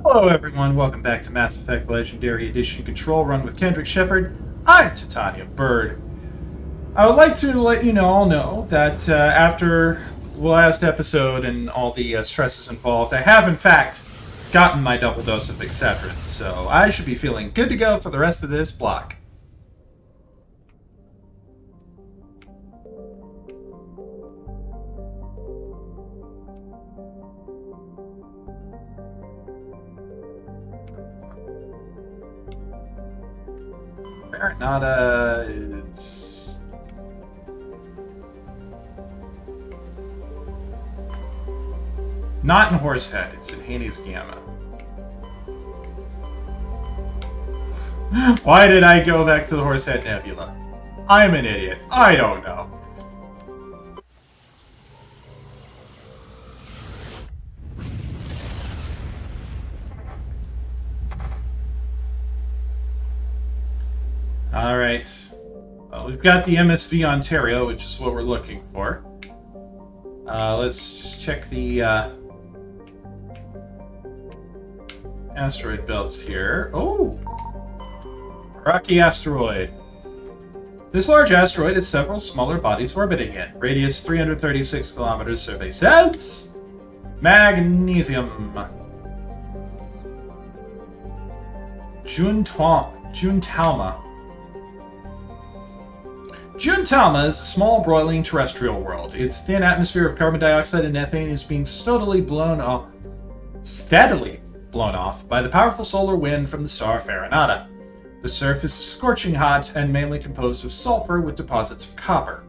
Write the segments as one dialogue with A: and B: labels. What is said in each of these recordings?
A: Hello everyone, welcome back to Mass Effect Legendary Edition Control Run with Kendrick Shepard. I'm Titania Bird. I would like to let you all know that after the last episode and all the stresses involved, I have in fact gotten my double dose of Excedrin, so I should be feeling good to go for the rest of this block. Farinata is... not in Horsehead, it's in Hades Gamma. Why did I go back to the Horsehead Nebula? I'm an idiot. I don't know. Alright. Well, we've got the MSV Ontario, which is what we're looking for. Let's just check the asteroid belts here. Oh! Rocky asteroid. This large asteroid has several smaller bodies orbiting it. Radius 336 kilometers, survey says. Magnesium. Juntalma. Juntalma is a small broiling terrestrial world. Its thin atmosphere of carbon dioxide and methane is being steadily blown off by the powerful solar wind from the star Farinata. The surface is scorching hot and mainly composed of sulfur with deposits of copper.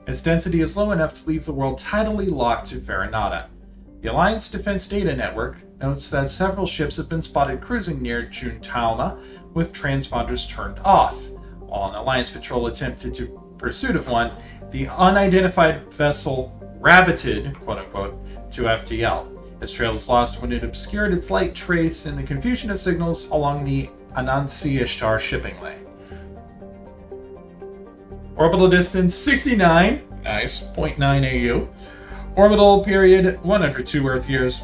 A: Its density is low enough to leave the world tidally locked to Farinata. The Alliance Defense Data Network notes that several ships have been spotted cruising near Juntalma with transponders turned off. While an Alliance patrol attempted to pursuit of one, the unidentified vessel rabbited, quote-unquote, to FTL. Its trail was lost when it obscured its light trace in the confusion of signals along the Anansi Ishtar shipping lane. Orbital distance 69, nice, 0.9 AU. Orbital period 102 Earth years.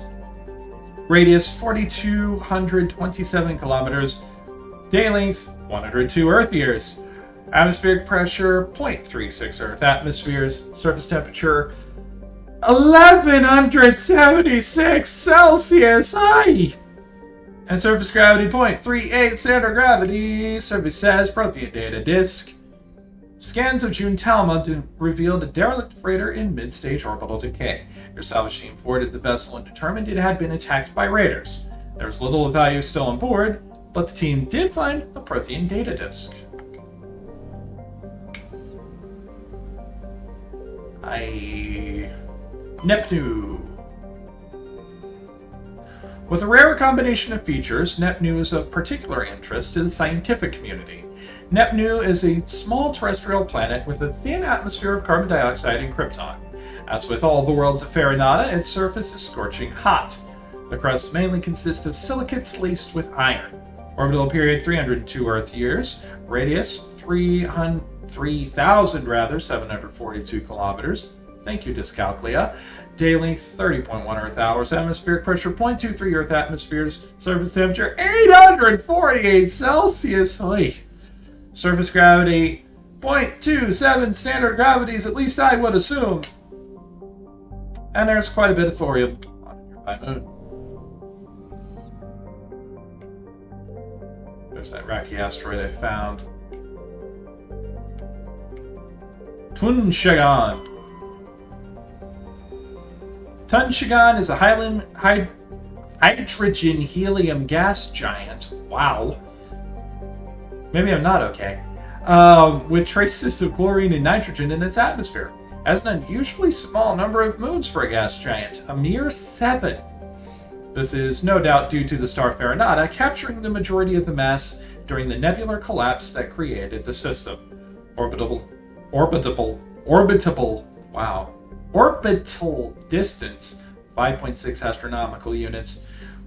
A: Radius 4,227 kilometers. Day length 102 Earth years. Atmospheric pressure 0.36 Earth atmospheres. Surface temperature 1176 Celsius. Aye! And surface gravity 0.38 standard gravity. Survey says Prothean data disk. Scans of Juntalma revealed a derelict freighter in mid-stage orbital decay. Your salvage team boarded the vessel and determined it had been attacked by raiders. There was little of value still on board, but the team did find a Prothean data disk. Neptune. With a rare combination of features, Neptune is of particular interest to the scientific community. Neptune is a small terrestrial planet with a thin atmosphere of carbon dioxide and krypton. As with all the worlds of Farinata, its surface is scorching hot. The crust mainly consists of silicates laced with iron. Orbital period 302 Earth years. Radius 3,742 kilometers. Thank you, Dyscalculia. Day length 30.1 Earth hours. Atmospheric pressure 0.23 Earth atmospheres. Surface temperature 848 Celsius. Oy. Surface gravity 0.27 standard gravities, at least I would assume. And there's quite a bit of thorium on a nearby moon. There's that rocky asteroid I found. Tunshagan. Tunshagan is a hydrogen helium gas giant. Wow. Maybe I'm not okay. With traces of chlorine and nitrogen in its atmosphere. Has an unusually small number of moons for a gas giant, a mere 7. This is no doubt due to the star Farinata capturing the majority of the mass during the nebular collapse that created the system. Orbital distance 5.6 astronomical units.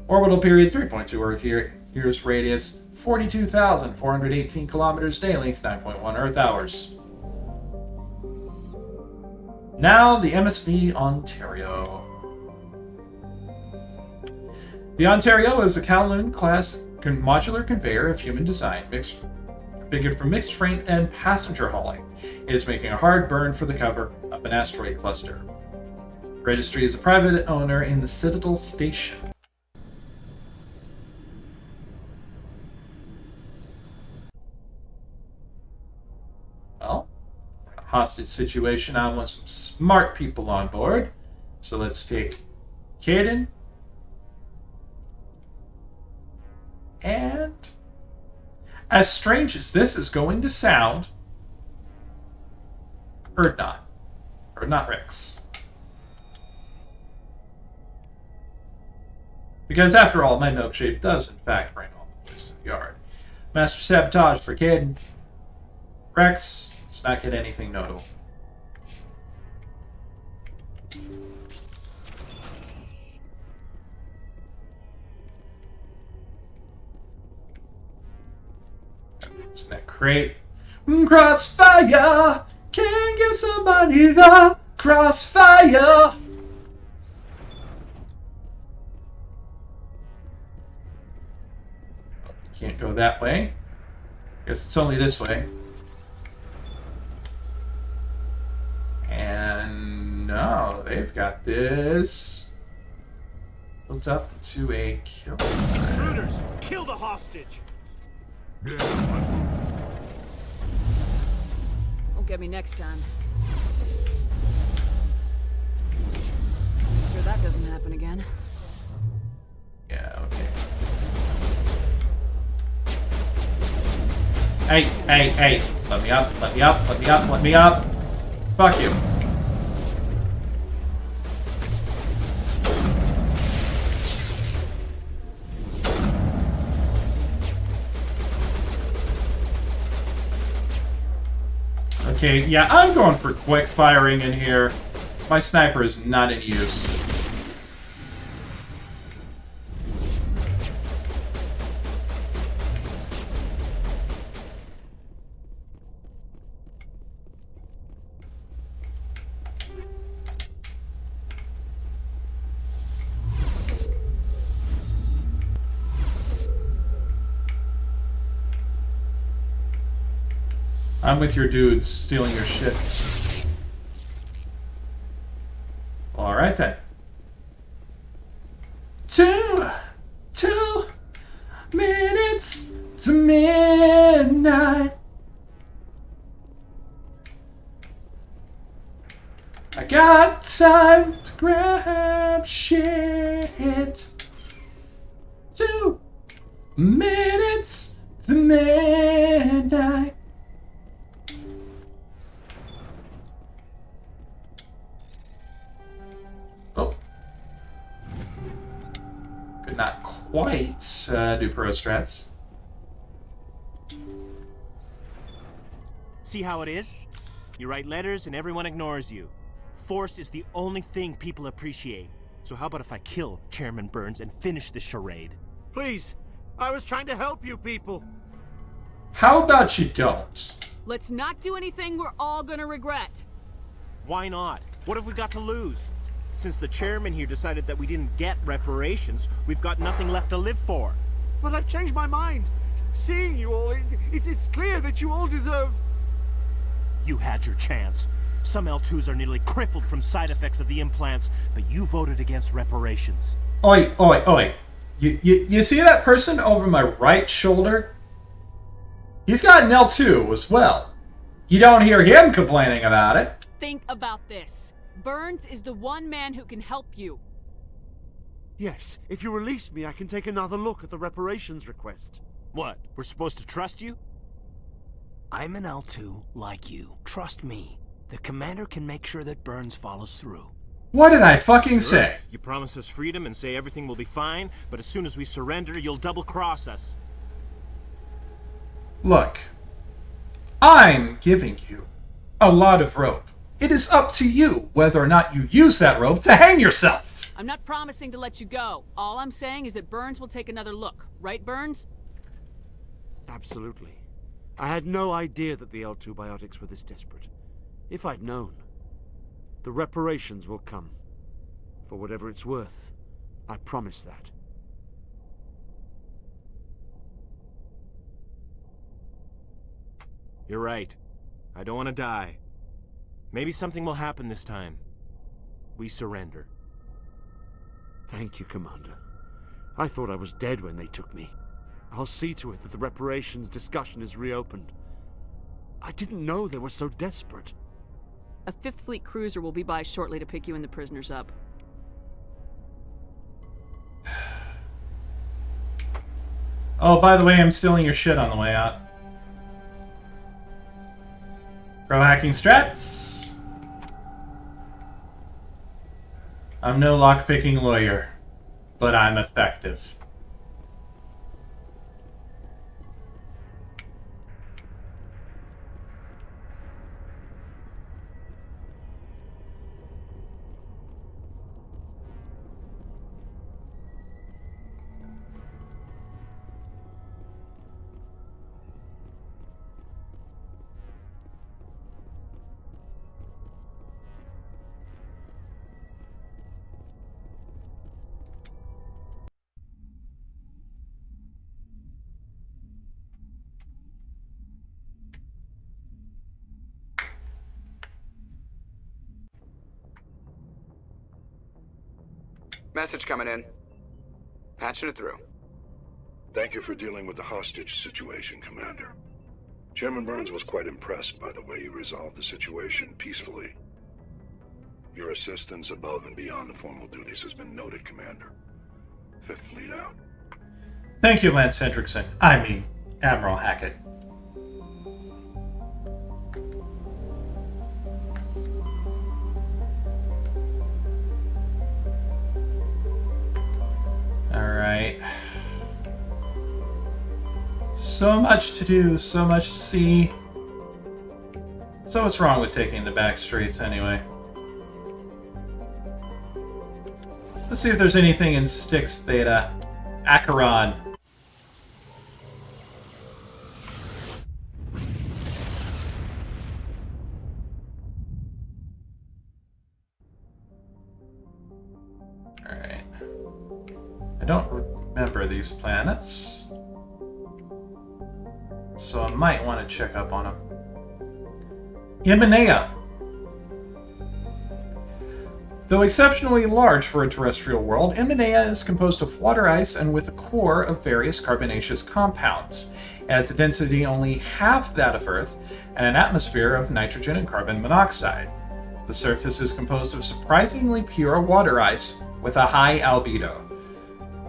A: Orbital period 3.2 Earth years. Radius 42,418 kilometers. Day length 9.1 Earth hours. Now the MSV Ontario. The Ontario is a Kowloon-class modular conveyor of human design, configured for mixed freight and passenger hauling. It is making a hard burn for the cover of an asteroid cluster. Registry is a private owner in the Citadel Station. Well, a hostage situation. I want some smart people on board. So let's take Caden. And as strange as this is going to sound, Erdnot Rex. Because after all, my milkshake does in fact bring all the boys to the yard. Master Sabotage for Caden. Rex does not get anything notable. It's in that crate. Crossfire! Can't give somebody the crossfire! Can't go that way. Guess it's only this way. And no, they've got this built up to a kill.
B: Intruders! Kill the hostage!
C: Won't get me next time. Sure that doesn't happen again.
A: Yeah, okay. Hey! Let me up! Fuck you. Okay, yeah, I'm going for quick firing in here. My sniper is not in use. I'm with your dudes, stealing your shit. Alright then. Two minutes to midnight. I got time to grab shit. 2 minutes to midnight. Oh. Could not quite do pro strats.
B: See how it is? You write letters and everyone ignores you. Force is the only thing people appreciate. So how about if I kill Chairman Burns and finish this charade?
D: Please, I was trying to help you people.
A: How about you don't?
C: Let's not do anything we're all gonna regret.
B: Why not? What have we got to lose? Since the chairman here decided that we didn't get reparations, we've got nothing left to live for.
D: But I've changed my mind. Seeing you all, it's clear that you all deserve...
B: You had your chance. Some L2s are nearly crippled from side effects of the implants, but you voted against reparations.
A: Oi. You see that person over my right shoulder? He's got an L2 as well. You don't hear him complaining about it.
C: Think about this. Burns is the one man who can help you.
D: Yes, if you release me, I can take another look at the reparations request.
B: What, we're supposed to trust you?
E: I'm an L2 like you. Trust me. The commander can make sure that Burns follows through.
A: What did I fucking say?
B: You promise us freedom and say everything will be fine, but as soon as we surrender, you'll double-cross us.
A: Look, I'm giving you a lot of rope. It is up to you whether or not you use that rope to hang yourself.
C: I'm not promising to let you go. All I'm saying is that Burns will take another look. Right, Burns?
D: Absolutely. I had no idea that the L2 biotics were this desperate. If I'd known, the reparations will come. For whatever it's worth, I promise that.
B: You're right. I don't want to die. Maybe something will happen this time. We surrender.
D: Thank you, Commander. I thought I was dead when they took me. I'll see to it that the reparations discussion is reopened. I didn't know they were so desperate.
C: A Fifth Fleet cruiser will be by shortly to pick you and the prisoners up.
A: Oh, by the way, I'm stealing your shit on the way out. Pro hacking strats. I'm no lockpicking lawyer, but I'm effective.
F: Message coming in. Patching it through.
G: Thank you for dealing with the hostage situation, Commander. Chairman Burns was quite impressed by the way you resolved the situation peacefully. Your assistance above and beyond the formal duties has been noted, Commander. Fifth Fleet out.
A: Thank you, Lance Hendrickson. I mean, Admiral Hackett. Alright. So much to do, so much to see. So what's wrong with taking the back streets anyway? Let's see if there's anything in Styx Theta. Acheron. Alright. I don't remember these planets, so I might want to check up on them. Imanea. Though exceptionally large for a terrestrial world, Imanea is composed of water ice and with a core of various carbonaceous compounds. It has a density only half that of Earth and an atmosphere of nitrogen and carbon monoxide. The surface is composed of surprisingly pure water ice with a high albedo.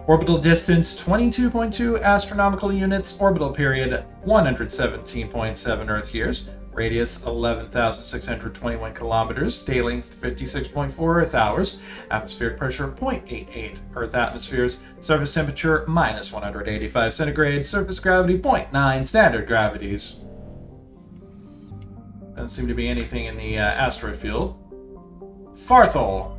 A: Orbital distance 22.2 astronomical units, orbital period 117.7 Earth years, radius 11,621 kilometers, day length 56.4 Earth hours, atmospheric pressure 0.88 Earth atmospheres, surface temperature minus 185 centigrade, surface gravity 0.9 standard gravities. Doesn't seem to be anything in the asteroid field. Farthol.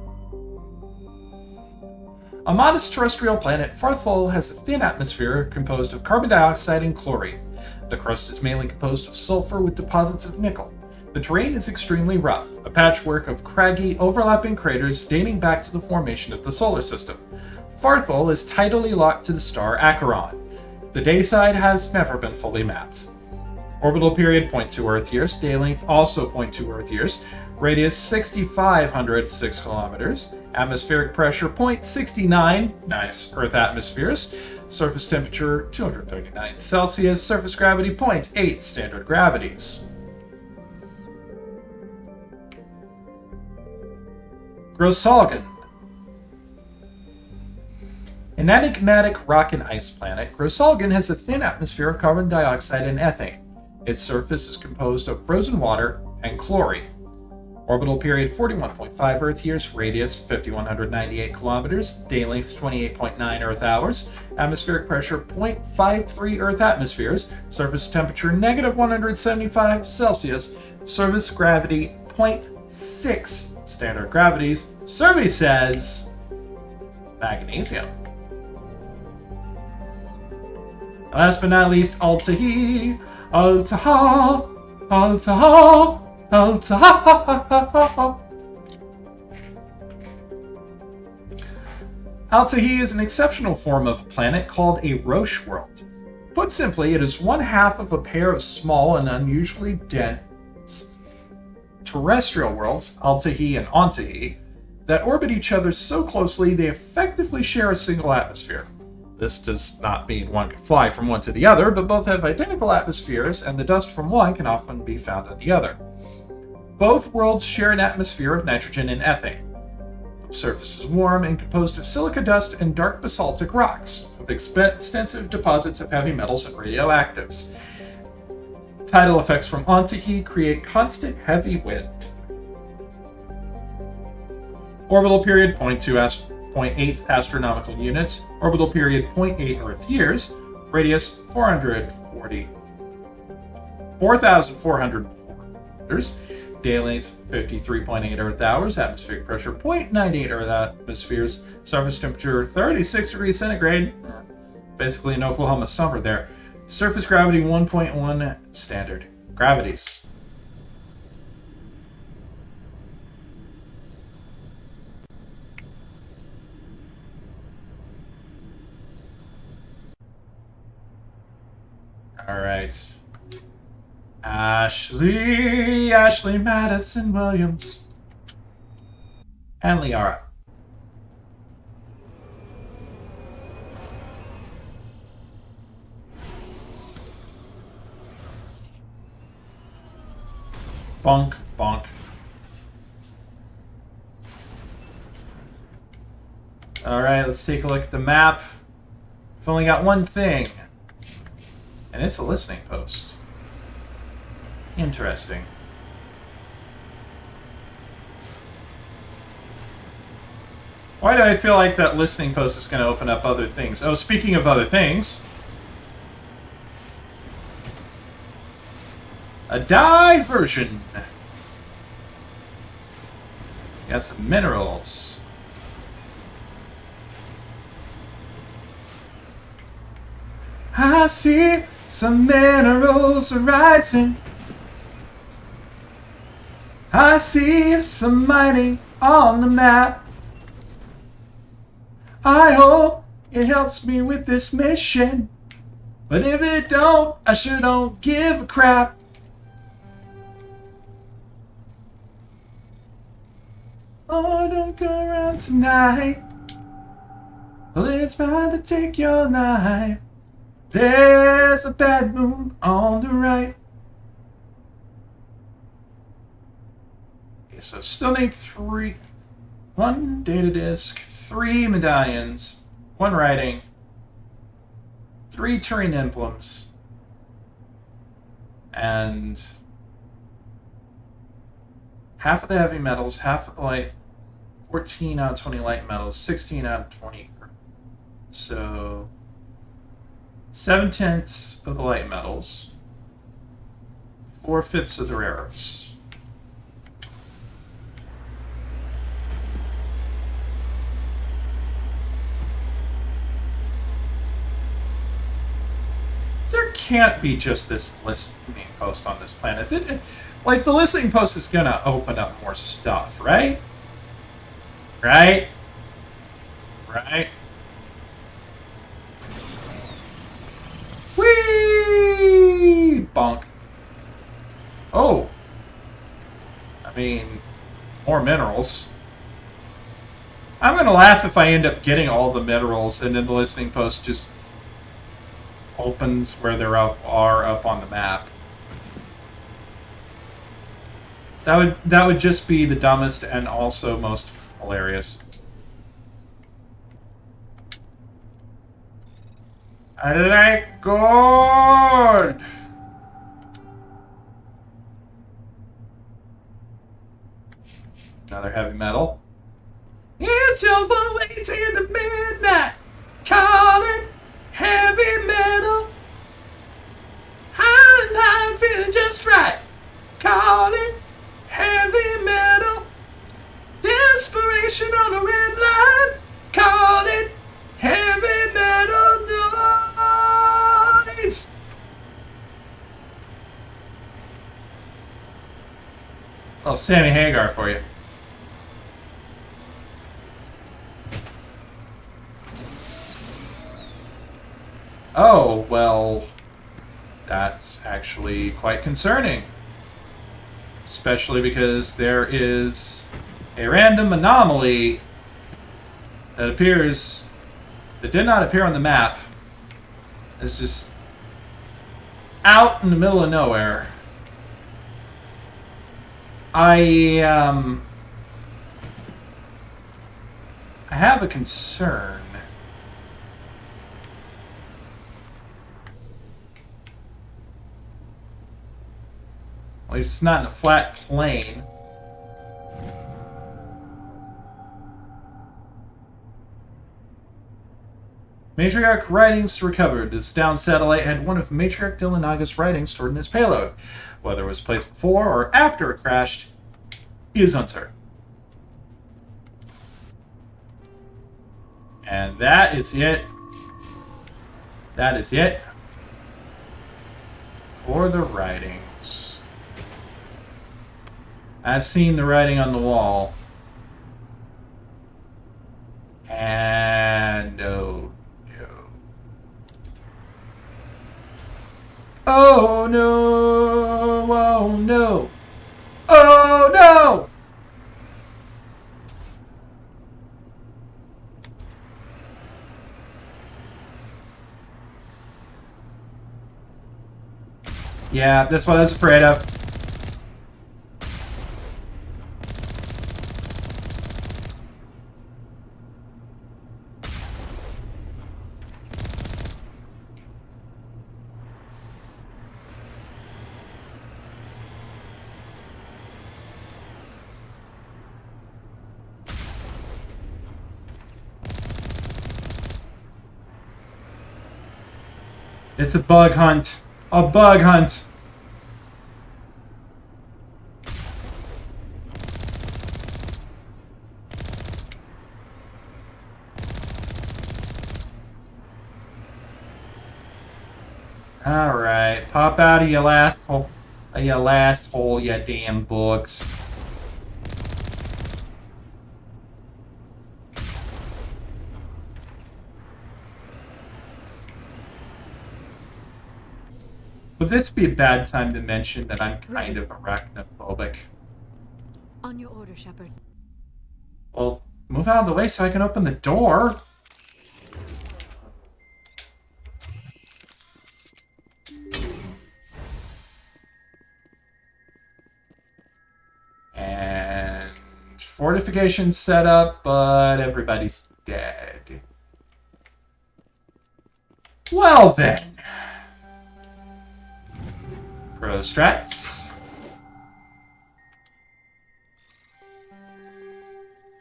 A: A modest terrestrial planet, Farthol has a thin atmosphere composed of carbon dioxide and chlorine. The crust is mainly composed of sulfur with deposits of nickel. The terrain is extremely rough, a patchwork of craggy, overlapping craters dating back to the formation of the solar system. Farthol is tidally locked to the star Acheron. The day side has never been fully mapped. Orbital period 0.2 Earth years, day length also 0.2 Earth years, radius 6,506 kilometers, atmospheric pressure 0.69, nice Earth atmospheres, surface temperature 239 Celsius, surface gravity 0.8 standard gravities. Grossalgan. An enigmatic rock and ice planet, Grossalgan has a thin atmosphere of carbon dioxide and ethane. Its surface is composed of frozen water and chlorine. Orbital period 41.5 Earth years, radius 5,198 kilometers, day length 28.9 Earth hours, atmospheric pressure 0.53 Earth atmospheres, surface temperature negative 175 Celsius, surface gravity 0.6 standard gravities. Survey says magnesium. Last but not least, Altahi. Altaha, Altaha, Altaha. Altahi is an exceptional form of planet called a Roche world. Put simply, it is one half of a pair of small and unusually dense terrestrial worlds, Altahi and Ontahi, that orbit each other so closely they effectively share a single atmosphere. This does not mean one can fly from one to the other, but both have identical atmospheres, and the dust from one can often be found on the other. Both worlds share an atmosphere of nitrogen and ethane. The surface is warm and composed of silica dust and dark basaltic rocks, with extensive deposits of heavy metals and radioactives. Tidal effects from Ontahi create constant heavy wind. Orbital period 0.8 astronomical units. Orbital period 0.8 Earth years. Radius 4,400 meters. Day length 53.8 Earth hours. Atmospheric pressure 0.98 Earth atmospheres. Surface temperature 36 degrees centigrade. Basically an Oklahoma summer there. Surface gravity 1.1 standard gravities. All right. Ashley Madison Williams, and Liara. Bonk, bonk. All right, let's take a look at the map. We've only got one thing, and it's a listening post. Interesting. Why do I feel like that listening post is going to open up other things? Oh, speaking of other things. A diversion. Got some minerals. I see some minerals rising. I see some mining on the map. I hope it helps me with this mission. But if it don't, I sure don't give a crap. Oh, don't go around tonight. Well, it's bound to take your life. There's a bad moon on the right. Okay, so still need 1 data disk, 3 medallions, 1 writing, 3 Turing emblems, and half of the heavy metals, half of the light, 14 out of 20 light metals, 16 out of 20. So 7/10 of the light metals, 4/5 of the rare earths. There can't be just this listening post on this planet. Like, the listening post is gonna open up more stuff, right? Right? Right? Whee! Bonk. Oh. I mean, more minerals. I'm gonna laugh if I end up getting all the minerals and then the listening post just opens where they are up on the map. That would just be the dumbest and also most hilarious. I like gold. Another heavy metal. It's over late in the midnight. Call it heavy metal. I'm feeling just right. Call it heavy metal. Desperation on a red line. Call it heavy metal noise. Oh, Sammy Hagar for you. Oh, well, that's actually quite concerning. Especially because there is a random anomaly that did not appear on the map. It's just out in the middle of nowhere. I have a concern. At least it's not in a flat plane. Matriarch writings recovered. This downed satellite had one of Matriarch Dillinaga's writings stored in its payload. Whether it was placed before or after it crashed is uncertain. And that is it. That is it for the writings. I've seen the writing on the wall. And no. Oh no! Oh no! Oh no! Yeah, that's what I was afraid of. It's a bug hunt. A bug hunt. Alright, pop out of your last hole. You damn bugs. Would this be a bad time to mention that I'm kind of arachnophobic?
H: On your order, Shepard.
A: Well, move out of the way so I can open the door. And fortification set up, but everybody's dead. Well then. Pro strats.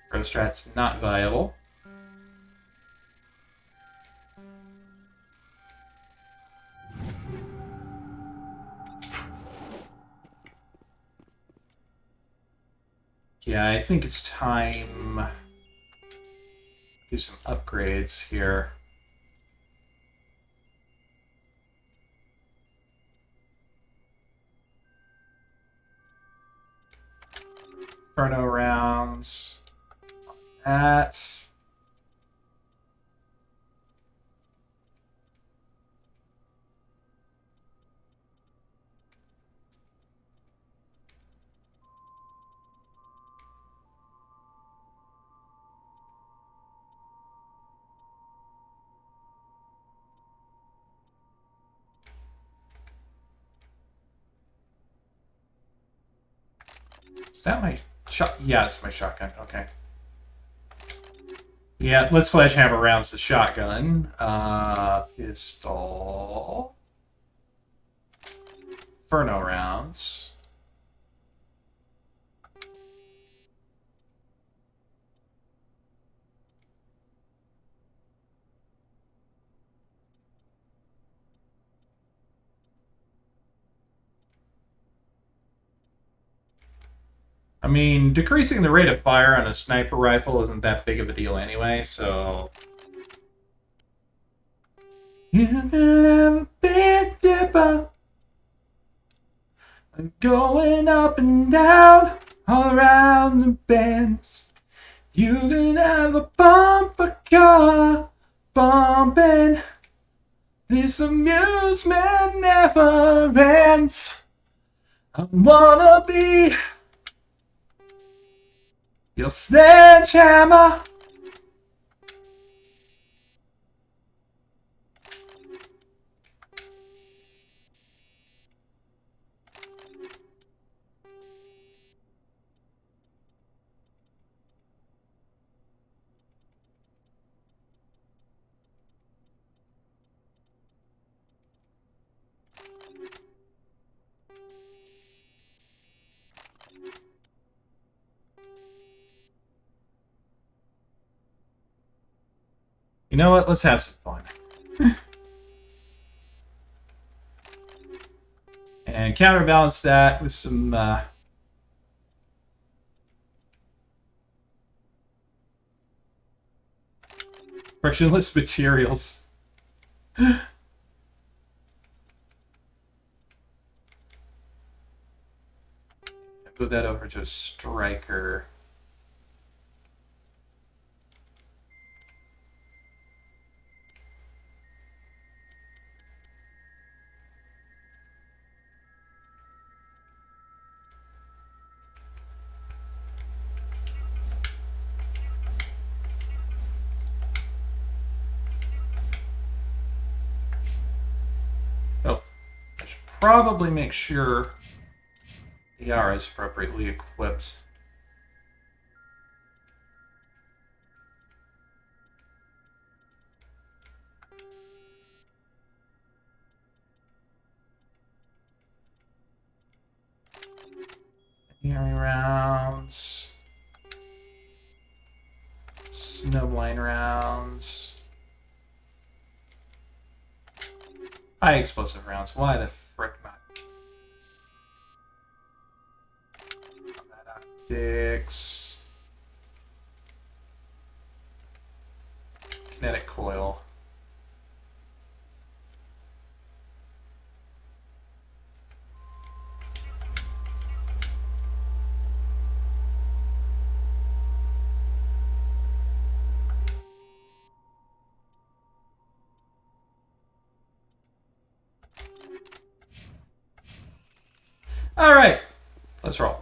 A: Pro strats not viable. Yeah, I think it's time to do some upgrades here. Chrono rounds. That. Is that my shot? Yeah, it's my shotgun. Okay. Yeah, let's sledgehammer rounds the shotgun. Pistol. Inferno rounds. I mean, decreasing the rate of fire on a sniper rifle isn't that big of a deal anyway, so... Big Dipper, going up and down all around the bends. You can have a bumper car bumping This amusement never ends. I wanna be your sledgehammer. You know what? Let's have some fun. And counterbalance that with some frictionless materials. Put that over to a striker. Oh, I should probably make sure Yara is appropriately equipped. Hearing rounds. Snowblind rounds. High explosive rounds. Why the frick not? Optics. Kinetic coil. All right, let's roll.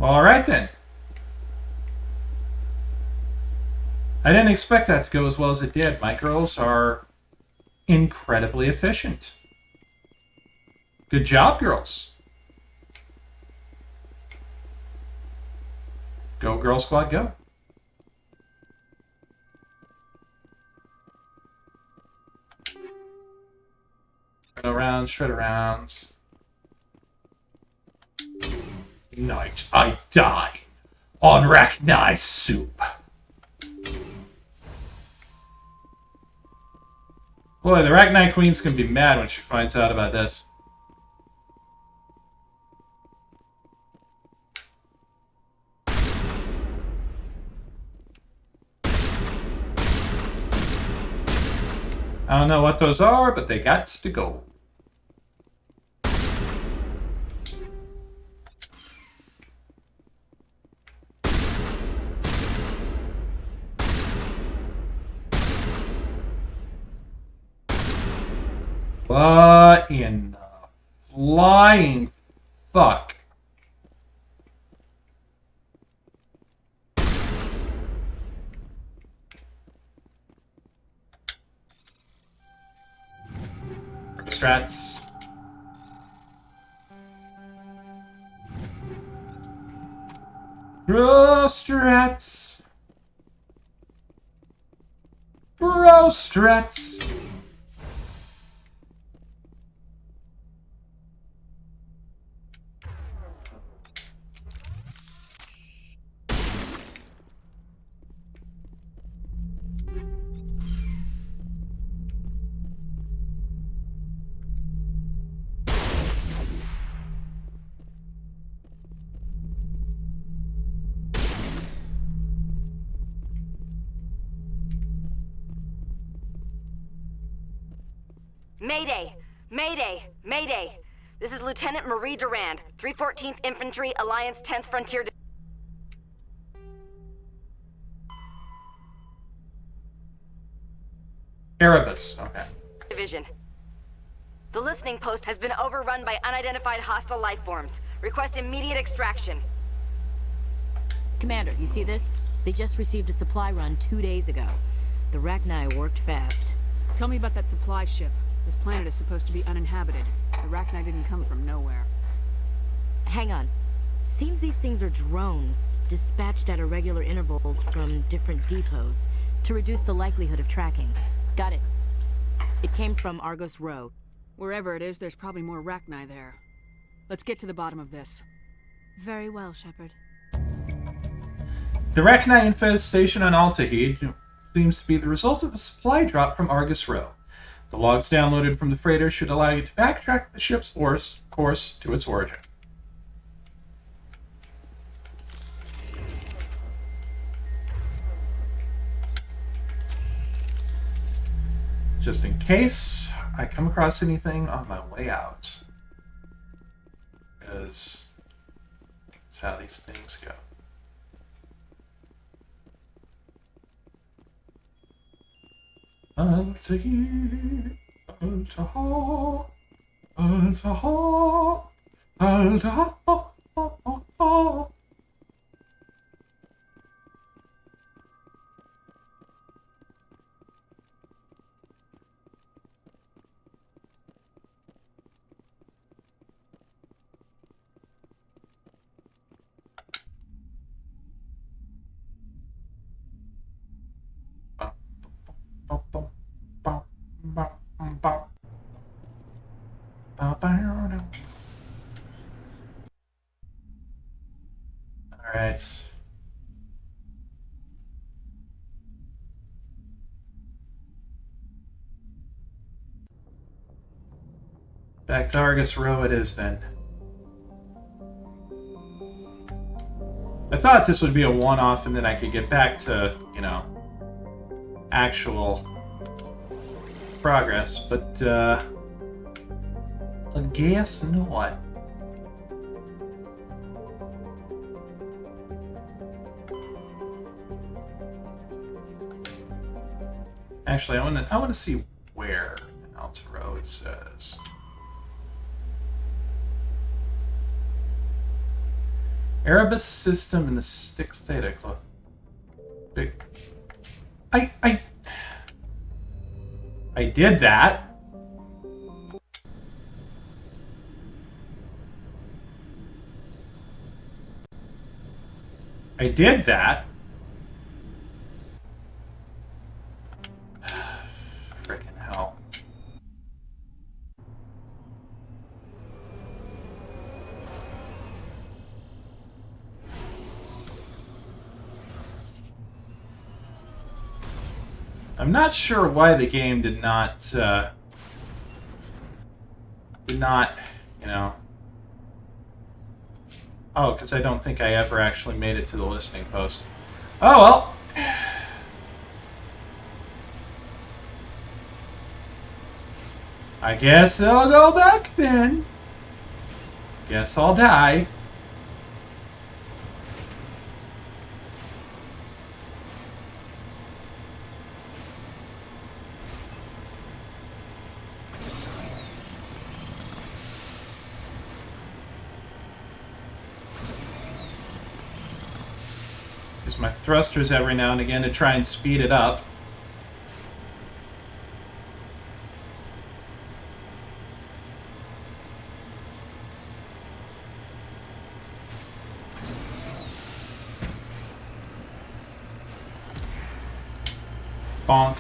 A: All right, then. I didn't expect that to go as well as it did. My girls are incredibly efficient. Good job, girls. Go, Girl Squad, go. Shred arounds. Tonight I dine on Rachni soup. Boy, the Rachni Queen's gonna be mad when she finds out about this. I don't know what those are, but they gots to go. What in the flying fuck? Strats. Bro strats. Bro strats.
I: Mayday! Mayday! Mayday! This is Lieutenant Marie Durand, 314th Infantry, Alliance 10th Frontier.
A: Erebus. Okay.
I: Division. The listening post has been overrun by unidentified hostile life forms. Request immediate extraction.
J: Commander, you see this? They just received a supply run 2 days ago. The Rachni worked fast.
C: Tell me about that supply ship. This planet is supposed to be uninhabited. The Rachni didn't come from nowhere.
J: Hang on. Seems these things are drones, dispatched at irregular intervals from different depots to reduce the likelihood of tracking. Got it. It came from Argos Row.
C: Wherever it is, there's probably more Rachni there. Let's get to the bottom of this.
H: Very well, Shepard.
A: The Rachni infestation on Altahid seems to be the result of a supply drop from Argus Row. The logs downloaded from the freighter should allow you to backtrack the ship's course to its origin. Just in case I come across anything on my way out. Because that's how these things go. Altahid, Altaha, Altaha, Altaha. Alright. Back to Argus Row it is then. I thought this would be a one-off and then I could get back to, you know, actual progress, but I guess not. Actually, I want to see where in Altaro it says. Erebus system in the Styx data club. Big. I did that. I did that. Frickin' hell. I'm not sure why the game did not, you know. Oh, because I don't think I ever actually made it to the listening post. Oh, well. I guess I'll go back then. Guess I'll die. Use my thrusters every now and again to try and speed it up. Bonk.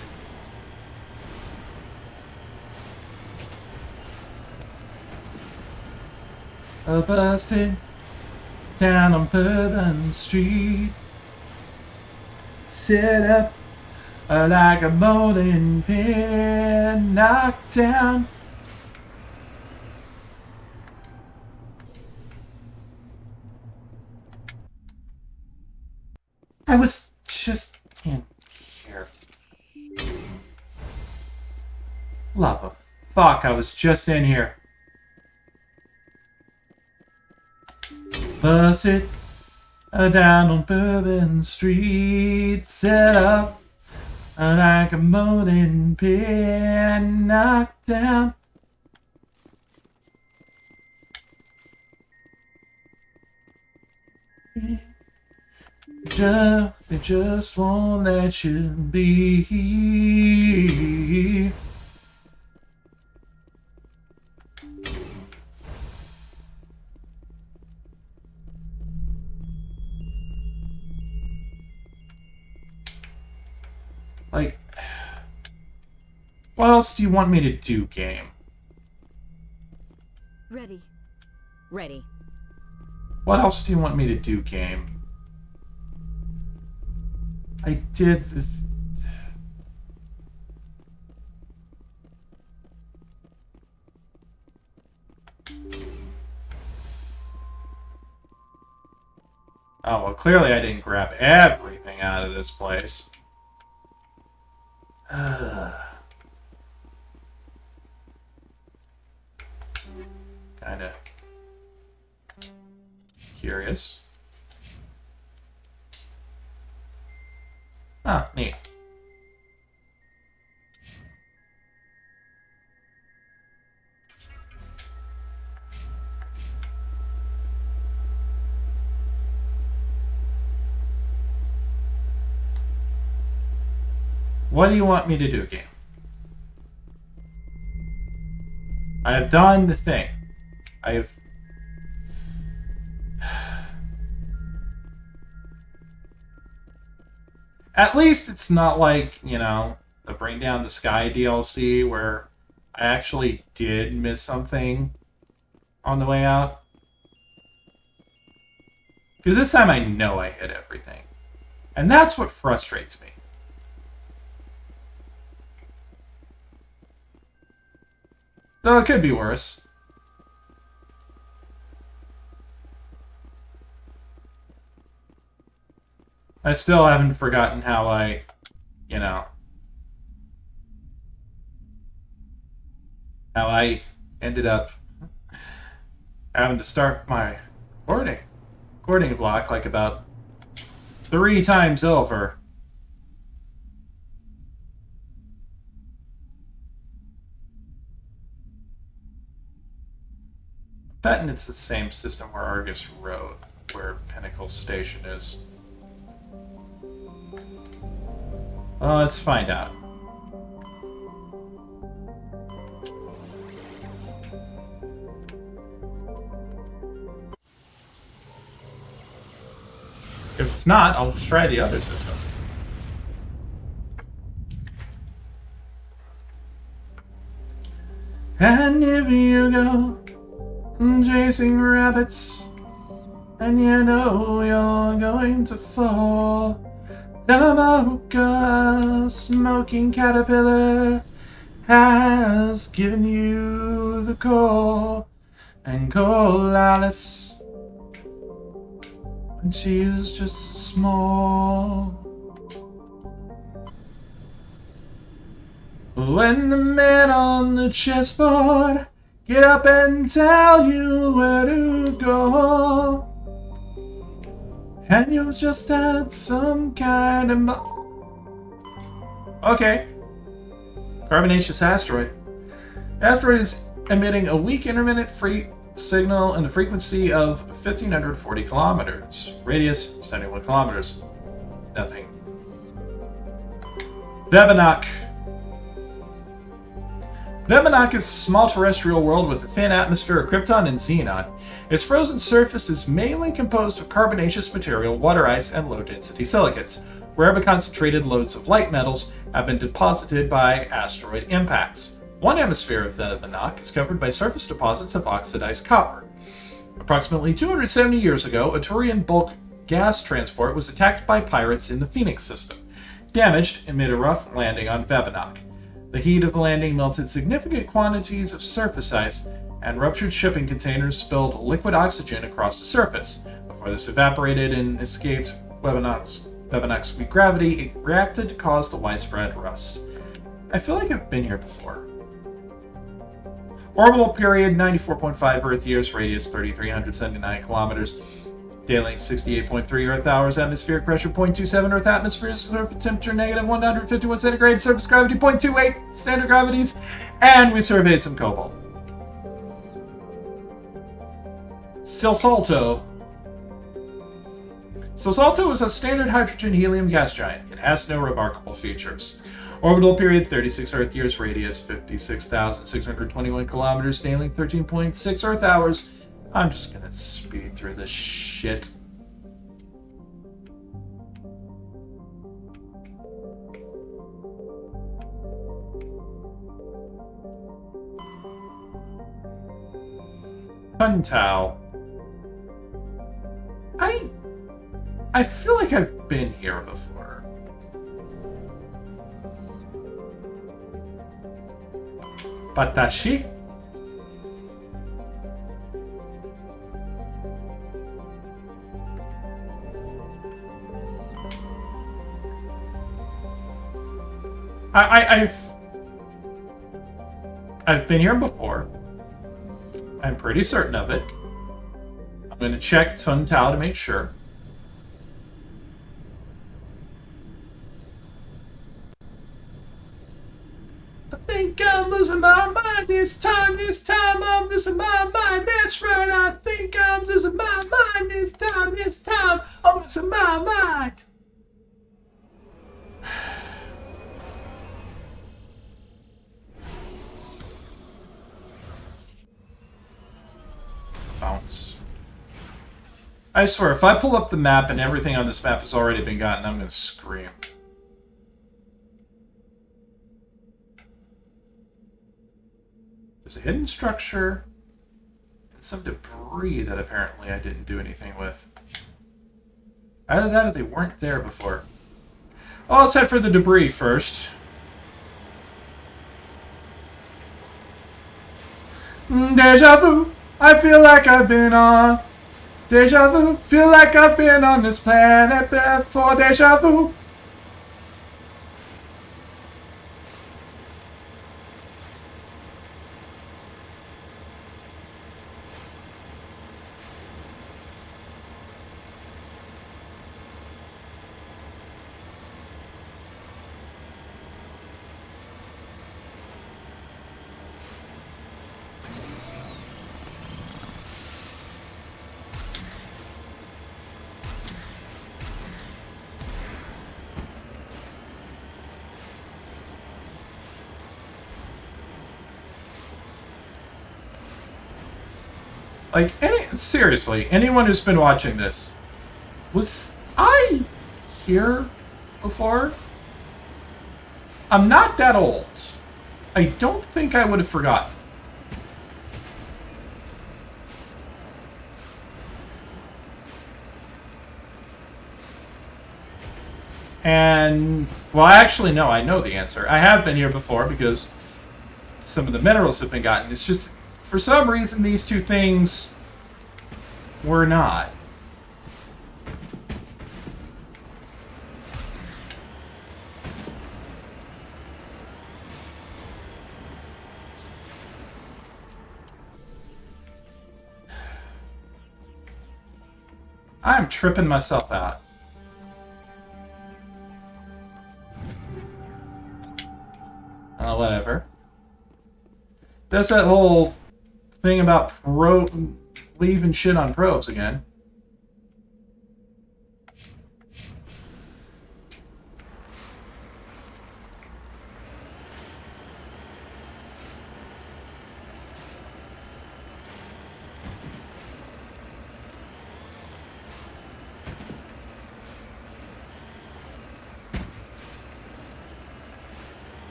A: A busted down on Bourbon Street. Set up like a bowling pin, knocked down. I was just in here. Love of Fuck, I was just in here. Bust it down on Bourbon Street, set up like a molding pin, knocked down. They just won't let you be. Like, what else do you want me to do, game?
J: Ready. Ready.
A: What else do you want me to do, game? I did this. Oh, well, clearly I didn't grab everything out of this place. Kinda curious. Ah, neat. What do you want me to do, game? I have done the thing. I have... At least it's not like, you know, the Bring Down the Sky DLC where I actually did miss something on the way out. Because this time I know I hit everything. And that's what frustrates me. Though it could be worse. I still haven't forgotten how I, you know, how I ended up having to start my recording block like about 3 times over. Betting it's the same system where Argus Road, where Pinnacle Station is. Well, let's find out. If it's not, I'll just try the other system. And if you go chasing rabbits, and you know you're going to fall, the smoking caterpillar has given you the call, and call Alice when she was just small. When the man on the chessboard get up and tell you where to go, and you've just had some kind of... Okay. Carbonaceous asteroid. The asteroid is emitting a weak intermittent signal in a frequency of 1,540 kilometers. Radius, 71 kilometers. Nothing. Vebanok. Vebanok is a small terrestrial world with a thin atmosphere of krypton and xenon. Its frozen surface is mainly composed of carbonaceous material, water ice, and low-density silicates. Rare but concentrated loads of light metals have been deposited by asteroid impacts. One hemisphere of Vebanok is covered by surface deposits of oxidized copper. Approximately 270 years ago, a Turian bulk gas transport was attacked by pirates in the Phoenix system, damaged and made a rough landing on Vebanok. The heat of the landing melted significant quantities of surface ice, and ruptured shipping containers spilled liquid oxygen across the surface. Before this evaporated and escaped Vebanok's weak gravity, it reacted to cause the widespread rust. I feel like I've been here before. Orbital period 94.5 Earth years, radius 3,379 kilometers, day length 68.3 Earth hours, atmospheric pressure 0.27 Earth atmosphere, surface temperature negative 151 centigrade, surface gravity 0.28 standard gravities, and we surveyed some cobalt. Silsalto. Silsalto is a standard hydrogen-helium gas giant. It has no remarkable features. Orbital period 36 Earth years, radius 56,621 kilometers, day length 13.6 Earth hours. I'm just gonna speed through this shit. Puntao. I feel like I've been here before. Batashi? I've been here before. I'm pretty certain of it. I'm gonna check Sun Tao to make sure. I think I'm losing my mind this time I'm losing my mind, that's right, I think I'm losing my mind this time I'm losing my mind. Bounce. I swear, if I pull up the map and everything on this map has already been gotten, I'm gonna scream. There's a hidden structure and some debris that apparently I didn't do anything with. Either that or they weren't there before. Oh, let's head for the debris first. Deja vu, I feel like I've been on. Deja vu, feel like I've been on this planet before. Deja vu. Like, seriously, anyone who's been watching this, was I here before? I'm not that old. I don't think I would have forgotten. And, well, actually, no, I know the answer. I have been here before because some of the minerals have been gotten. It's just, for some reason, these two things were not. I'm tripping myself out. Oh, whatever. There's that whole thing about leaving shit on probes again.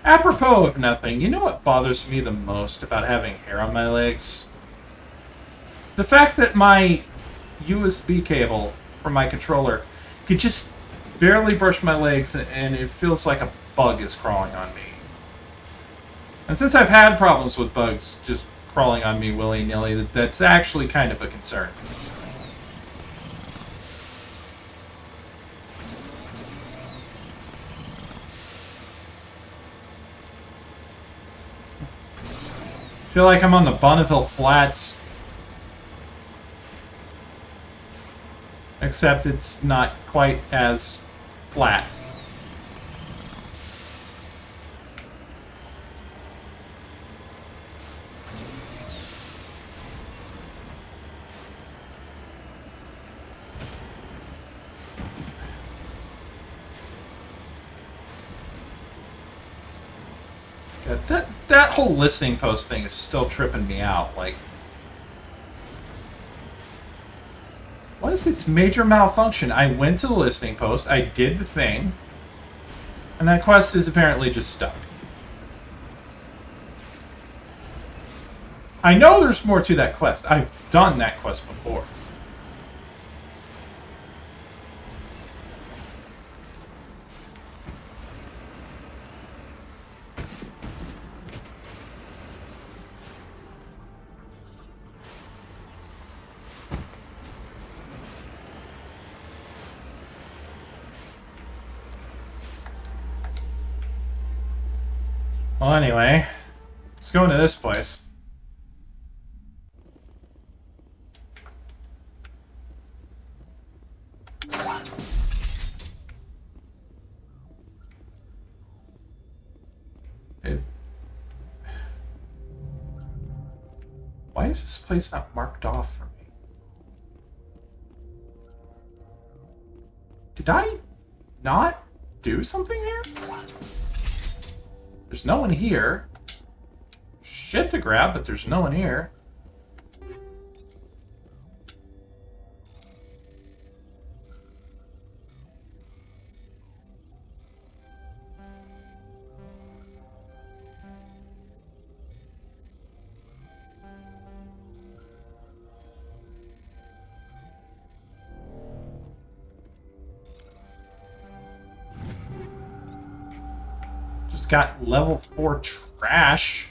A: Apropos of nothing, you know what bothers me the most about having hair on my legs? The fact that my USB cable from my controller could just barely brush my legs and it feels like a bug is crawling on me. And since I've had problems with bugs just crawling on me willy-nilly, that's actually kind of a concern. feel like I'm on the Bonneville Flats. Except it's not quite as flat. That whole listening post thing is still tripping me out. Like, what is its major malfunction? I went to the listening post, I did the thing, and that quest is apparently just stuck. I know there's more to that quest. I've done that quest before. Well, anyway, let's go into this place. Why is this place not marked off for me? Did I not do something here? There's no one here. Shit to grab, but there's no one here. Got level 4 trash.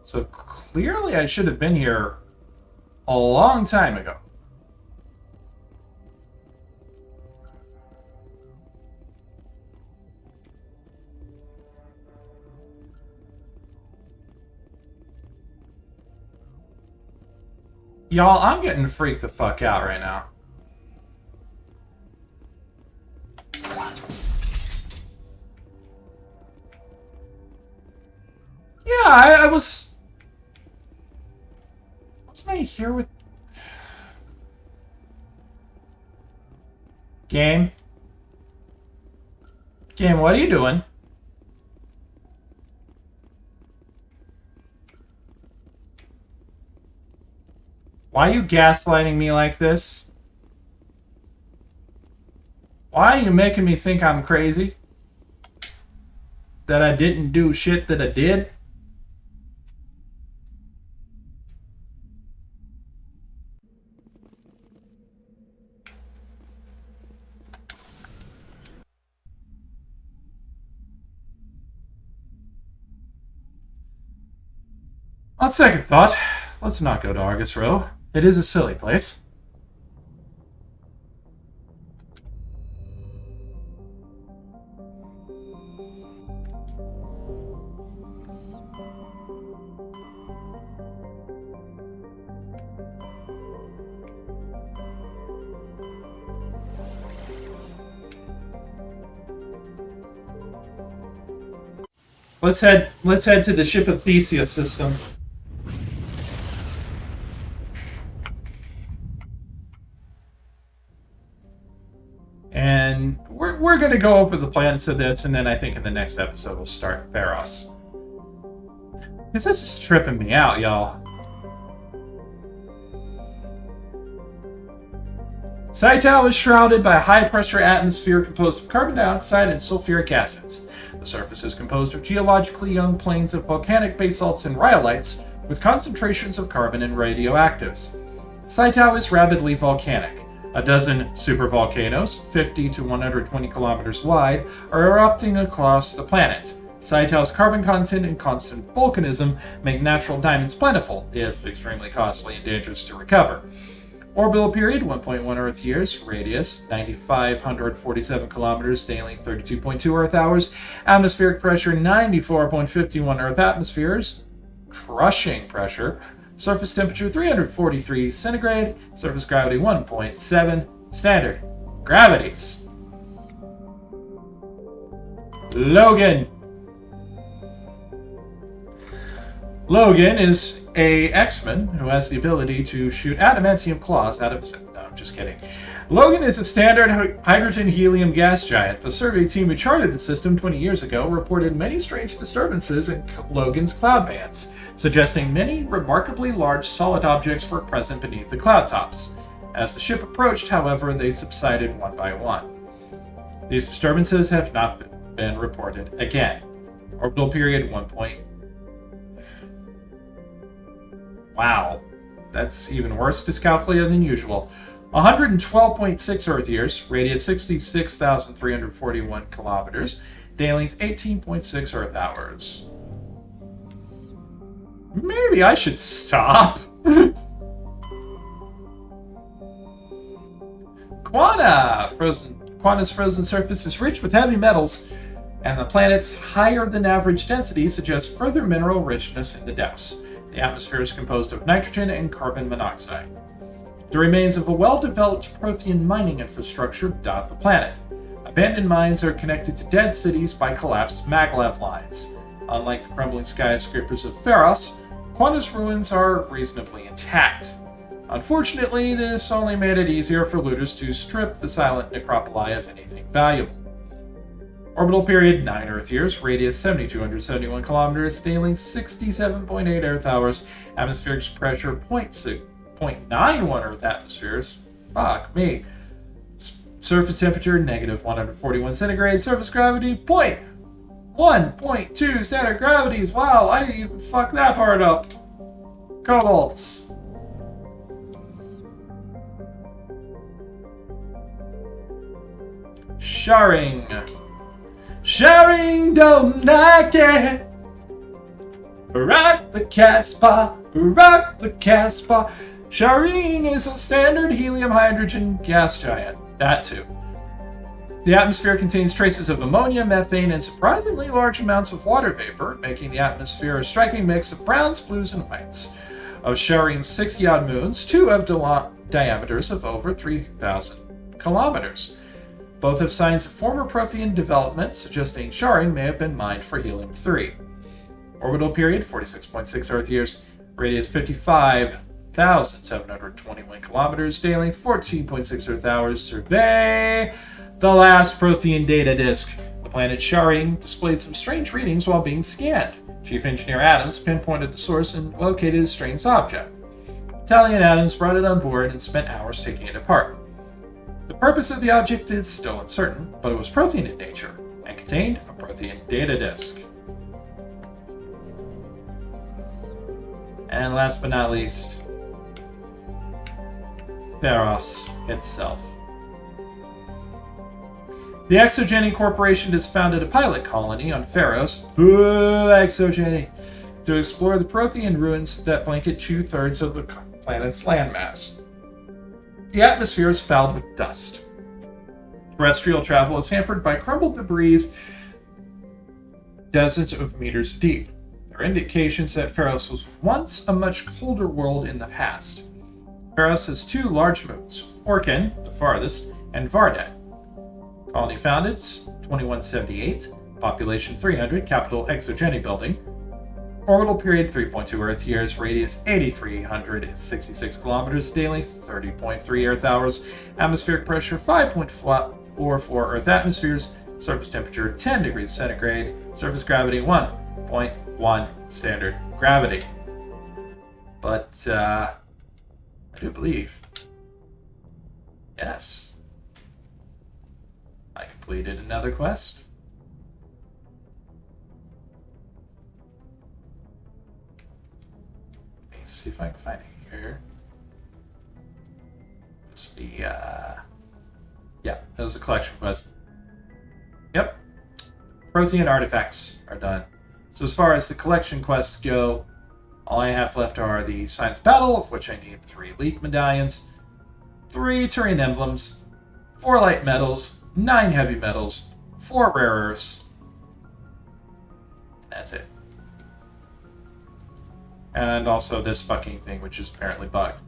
A: So clearly I should have been here a long time ago. Y'all, I'm getting freaked the fuck out right now. Yeah, I wasn't I here with... Game? Game, what are you doing? Why are you gaslighting me like this? Why are you making me think I'm crazy? That I didn't do shit that I did? On second thought, let's not go to Argus Row. It is a silly place. Let's head to the Ship of Theseus system. And we're going to go over the plans of this, and then I think in the next episode we'll start Theros. Because this is tripping me out, y'all. Saitao is shrouded by a high-pressure atmosphere composed of carbon dioxide and sulfuric acids. The surface is composed of geologically young plains of volcanic basalts and rhyolites with concentrations of carbon and radioactives. Saitao is rapidly volcanic. A dozen supervolcanoes, 50 to 120 kilometers wide, are erupting across the planet. Saitao's carbon content and constant volcanism make natural diamonds plentiful, if extremely costly and dangerous to recover. Orbital period 1.1 Earth years. Radius 9,547 kilometers, daily 32.2 Earth hours. Atmospheric pressure 94.51 Earth atmospheres. Crushing pressure. Surface temperature 343 centigrade. Surface gravity 1.7. Standard gravities. Logan. Logan is a X-Men who has the ability to shoot adamantium claws out of his... No, I'm just kidding. Logan is a standard hydrogen-helium gas giant. The survey team who charted the system 20 years ago reported many strange disturbances in Logan's cloud bands, suggesting many remarkably large solid objects were present beneath the cloud tops. As the ship approached, however, they subsided one by one. These disturbances have not been reported again. Orbital period 1. Wow, that's even worse dyscalculia than usual. 112.6 Earth years, radius 66,341 kilometers, day length 18.6 Earth hours. Maybe I should stop. Quana's frozen surface is rich with heavy metals, and the planet's higher than average density suggests further mineral richness in the depths. The atmosphere is composed of nitrogen and carbon monoxide. The remains of a well-developed Prothean mining infrastructure dot the planet. Abandoned mines are connected to dead cities by collapsed maglev lines. Unlike the crumbling skyscrapers of Pharos, Quana's ruins are reasonably intact. Unfortunately, this only made it easier for looters to strip the silent necropoli of anything valuable. Orbital period 9 Earth years, radius 7,271 kilometers, day length 67.8 Earth hours, atmospheric pressure 0.91 Earth atmospheres. Fuck me. Surface temperature negative 141 centigrade, surface gravity 1.2 standard gravities. Wow, I even fucked that part up. Cobalts. Sharing. Sharing, don't like it. Rock the Casbah, rock the Casbah. Sharing is a standard helium-hydrogen gas giant. That too. The atmosphere contains traces of ammonia, methane, and surprisingly large amounts of water vapor, making the atmosphere a striking mix of browns, blues, and whites. Of Sharing's 60-odd moons, 2 have diameters of over 3,000 kilometers. Both have signs of former Prothean development, suggesting Sharing may have been mined for helium-3. Orbital period 46.6 Earth years, radius 55,721 kilometers, day length 14.6 Earth hours. Survey the last Prothean data disk. The planet Sharing displayed some strange readings while being scanned. Chief Engineer Adams pinpointed the source and located a strange object. Tally and Adams brought it on board and spent hours taking it apart. The purpose of the object is still uncertain, but it was Prothean in nature and contained a Prothean data disk. And last but not least, Pharos itself. The Exogeny Corporation has founded a pilot colony on Pharos, Exogeny, to explore the Prothean ruins that blanket 2/3 of the planet's landmass. The atmosphere is fouled with dust. Terrestrial travel is hampered by crumbled debris dozens of meters deep. There are indications that Pharos was once a much colder world in the past. Pharos has 2 large moons, Orkin, the farthest, and Vardet. Colony founded 2178, population 300, capital Exogeny building. Orbital period 3.2 Earth years, radius 8,366 kilometers, daily 30.3 Earth hours, atmospheric pressure 5.44 Earth atmospheres, surface temperature 10 degrees centigrade, surface gravity 1.1 standard gravity. But, I do believe, yes, I completed another quest. See if I can find it here. It's the, yeah, that was a collection quest. Yep. Prothean artifacts are done. So as far as the collection quests go, all I have left are the Signs of Battle, of which I need 3 elite medallions, 3 terrain emblems, 4 light metals, 9 heavy metals, 4 rare earths. That's it. And also this fucking thing, which is apparently bugged.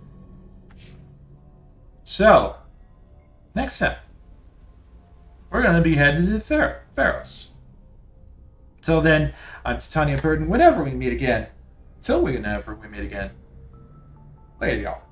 A: So, next time, we're going to be headed to Pharos. Till then, I'm Titania Burden. Whenever we meet again, later, y'all.